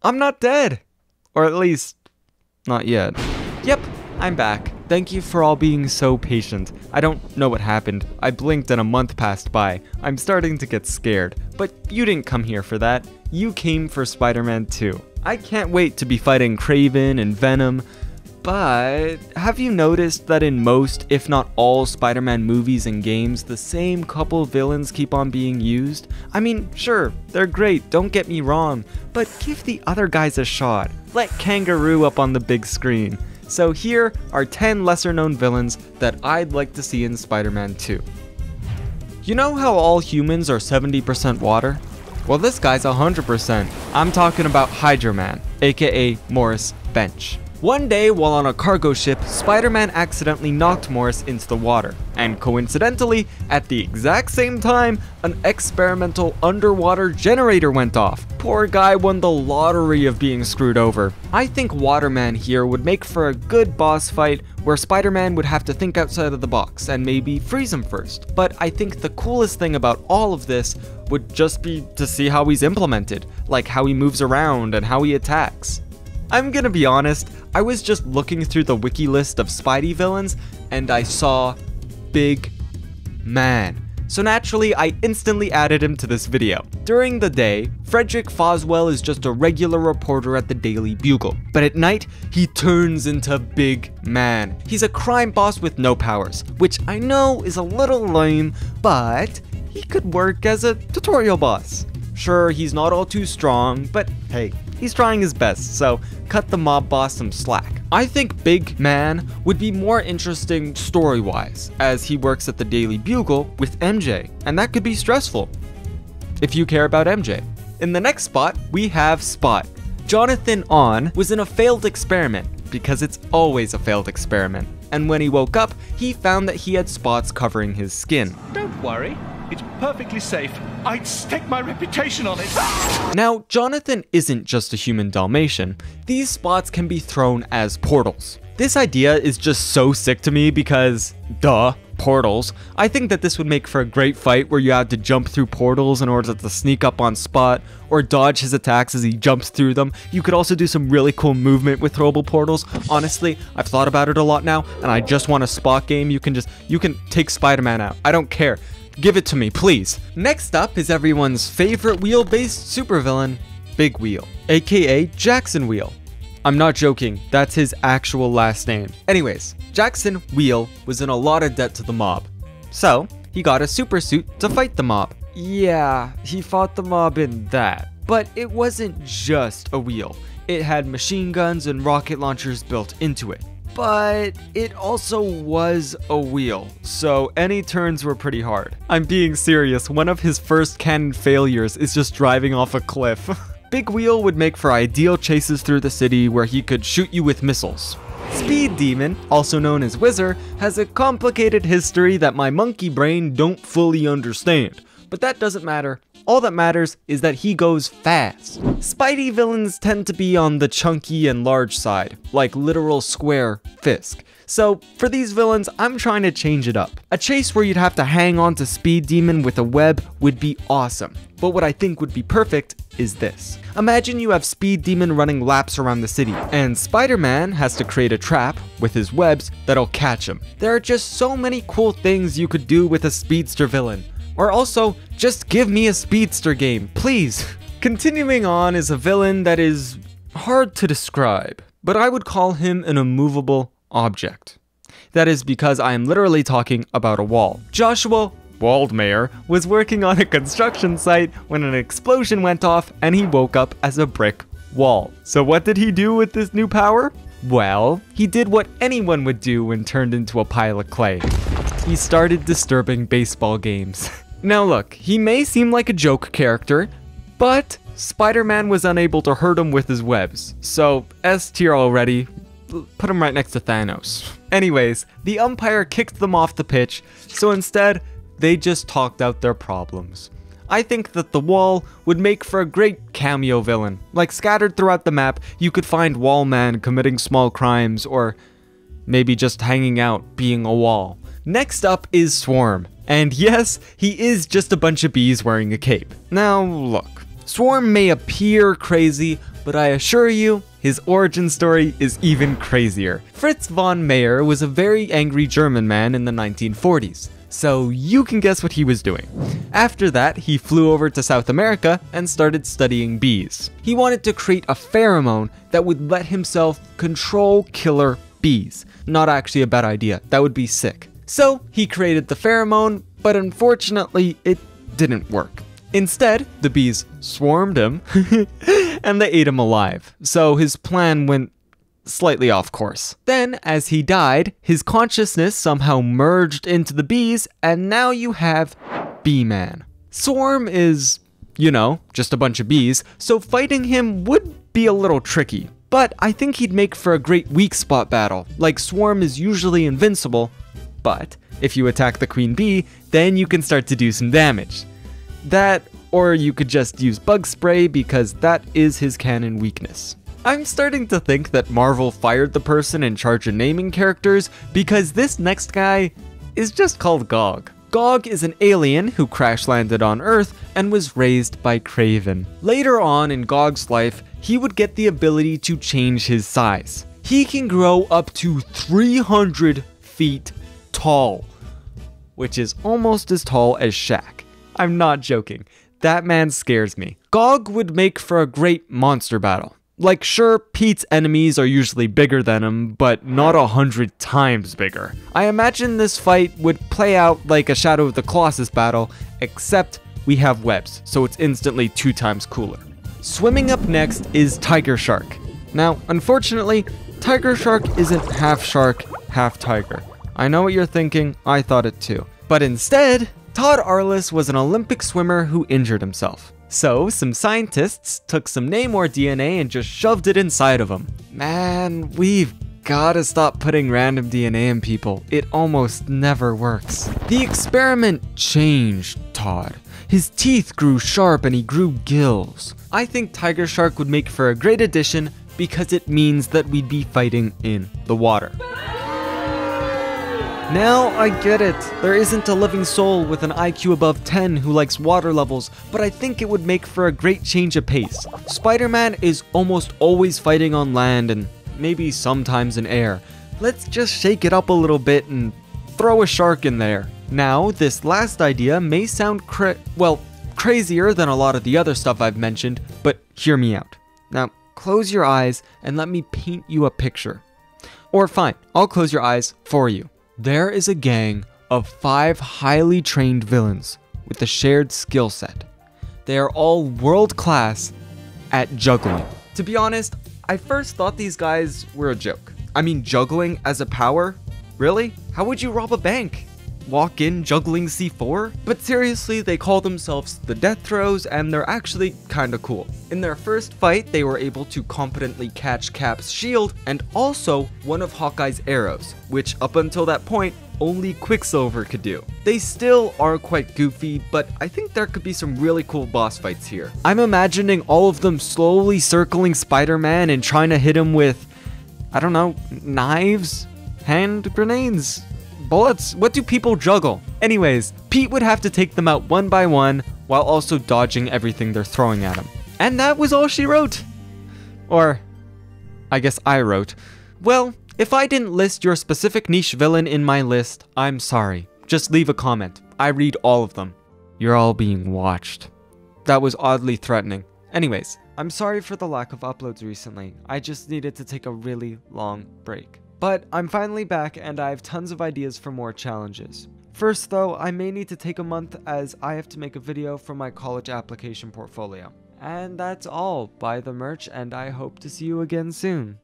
I'm not dead. Or at least, not yet. Yep, I'm back. Thank you for all being so patient. I don't know what happened. I blinked and a month passed by. I'm starting to get scared. But you didn't come here for that. You came for Spider-Man 2. I can't wait to be fighting Kraven and Venom. But have you noticed that in most, if not all, Spider-Man movies and games, the same couple villains keep on being used? I mean, sure, they're great, don't get me wrong, but give the other guys a shot. Let Kangaroo up on the big screen. So here are 10 lesser-known villains that I'd like to see in Spider-Man 2. You know how all humans are 70% water? Well, this guy's 100%. I'm talking about Hydro Man, aka Morris Bench. One day, while on a cargo ship, Spider-Man accidentally knocked Morris into the water, and coincidentally, at the exact same time, an experimental underwater generator went off. Poor guy won the lottery of being screwed over. I think Waterman here would make for a good boss fight where Spider-Man would have to think outside of the box and maybe freeze him first. But I think the coolest thing about all of this would just be to see how he's implemented, like how he moves around and how he attacks. I'm gonna be honest, I was just looking through the wiki list of Spidey villains and I saw Big Man. So naturally, I instantly added him to this video. During the day, Frederick Foswell is just a regular reporter at the Daily Bugle. But at night, he turns into Big Man. He's a crime boss with no powers, which I know is a little lame, but he could work as a tutorial boss. Sure, he's not all too strong, but hey, he's trying his best, so cut the mob boss some slack. I think Big Man would be more interesting story-wise, as he works at the Daily Bugle with MJ, and that could be stressful, if you care about MJ. In the next spot, we have Spot. Jonathan On was in a failed experiment, because it's always a failed experiment, and when he woke up, he found that he had spots covering his skin. Don't worry. It's perfectly safe. I'd stake my reputation on it. Now, Jonathan isn't just a human Dalmatian. These spots can be thrown as portals. This idea is just so sick to me because, duh, portals. I think that this would make for a great fight where you have to jump through portals in order to sneak up on Spot or dodge his attacks as he jumps through them. You could also do some really cool movement with throwable portals. Honestly, I've thought about it a lot now, and I just want a Spot game. You can take Spider-Man out. I don't care. Give it to me, please. Next up is everyone's favorite wheel-based supervillain, Big Wheel, aka Jackson Wheel. I'm not joking, that's his actual last name. Anyways, Jackson Wheel was in a lot of debt to the mob, so he got a super suit to fight the mob. Yeah, he fought the mob in that, but it wasn't just a wheel. It had machine guns and rocket launchers built into it. But it also was a wheel, so any turns were pretty hard. I'm being serious, one of his first canon failures is just driving off a cliff. Big Wheel would make for ideal chases through the city where he could shoot you with missiles. Speed Demon, also known as Whizzer, has a complicated history that my monkey brain don't fully understand, but that doesn't matter. All that matters is that he goes fast. Spidey villains tend to be on the chunky and large side, like literal square Fisk. So for these villains, I'm trying to change it up. A chase where you'd have to hang on to Speed Demon with a web would be awesome. But what I think would be perfect is this. Imagine you have Speed Demon running laps around the city, and Spider-Man has to create a trap with his webs that'll catch him. There are just so many cool things you could do with a speedster villain. Or also, just give me a speedster game, please. Continuing on is a villain that is hard to describe, but I would call him an immovable object. That is because I am literally talking about a wall. Joshua Waldmeyer was working on a construction site when an explosion went off and he woke up as a brick wall. So what did he do with this new power? Well, he did what anyone would do when turned into a pile of clay. He started disturbing baseball games. Now look, he may seem like a joke character, but Spider-Man was unable to hurt him with his webs, so S tier already, put him right next to Thanos. Anyways, the umpire kicked them off the pitch, so instead, they just talked out their problems. I think that the Wall would make for a great cameo villain. Like scattered throughout the map, you could find Wall Man committing small crimes, or maybe just hanging out, being a wall. Next up is Swarm. And yes, he is just a bunch of bees wearing a cape. Now look, Swarm may appear crazy, but I assure you, his origin story is even crazier. Fritz von Meyer was a very angry German man in the 1940s, so you can guess what he was doing. After that, he flew over to South America and started studying bees. He wanted to create a pheromone that would let himself control killer bees. Not actually a bad idea, that would be sick. So he created the pheromone, but unfortunately it didn't work. Instead, the bees swarmed him and they ate him alive, so his plan went slightly off course. Then, as he died, his consciousness somehow merged into the bees, and now you have Bee-Man. Swarm is, you know, just a bunch of bees, so fighting him would be a little tricky. But I think he'd make for a great weak spot battle. Like, Swarm is usually invincible, but if you attack the queen bee, then you can start to do some damage. That, or you could just use bug spray because that is his canon weakness. I'm starting to think that Marvel fired the person in charge of naming characters because this next guy is just called Gog. Gog is an alien who crash landed on Earth and was raised by Kraven. Later on in Gog's life, he would get the ability to change his size. He can grow up to 300 feet tall, which is almost as tall as Shaq. I'm not joking. That man scares me. Gog would make for a great monster battle. Like, sure, Pete's enemies are usually bigger than him, but not 100 times bigger. I imagine this fight would play out like a Shadow of the Colossus battle, except we have webs, so it's instantly 2 times cooler. Swimming up next is Tiger Shark. Now, unfortunately, Tiger Shark isn't half shark, half tiger. I know what you're thinking, I thought it too. But instead, Todd Arliss was an Olympic swimmer who injured himself. So, some scientists took some Namor DNA and just shoved it inside of him. Man, we've gotta stop putting random DNA in people. It almost never works. The experiment changed Todd. His teeth grew sharp and he grew gills. I think Tiger Shark would make for a great addition because it means that we'd be fighting in the water. Now I get it, there isn't a living soul with an IQ above 10 who likes water levels, but I think it would make for a great change of pace. Spider-Man is almost always fighting on land and maybe sometimes in air. Let's just shake it up a little bit and throw a shark in there. Now, this last idea may sound crazier than a lot of the other stuff I've mentioned, but hear me out. Now, close your eyes and let me paint you a picture. Or fine, I'll close your eyes for you. There is a gang of 5 highly trained villains with a shared skill set. They are all world class at juggling. To be honest, I first thought these guys were a joke. I mean, juggling as a power? Really? How would you rob a bank? Walk in juggling C4? But seriously, they call themselves the Death Throes and they're actually kinda cool. In their first fight, they were able to competently catch Cap's shield and also one of Hawkeye's arrows, which up until that point, only Quicksilver could do. They still are quite goofy, but I think there could be some really cool boss fights here. I'm imagining all of them slowly circling Spider-Man and trying to hit him with, I don't know, knives? Hand grenades? Bullets? What do people juggle? Anyways, Pete would have to take them out one by one while also dodging everything they're throwing at him. And that was all she wrote. Or, I guess I wrote. Well, if I didn't list your specific niche villain in my list, I'm sorry. Just leave a comment. I read all of them. You're all being watched. That was oddly threatening. Anyways, I'm sorry for the lack of uploads recently. I just needed to take a really long break. But I'm finally back and I have tons of ideas for more challenges. First though, I may need to take a month as I have to make a video for my college application portfolio. And that's all. Buy the merch and I hope to see you again soon.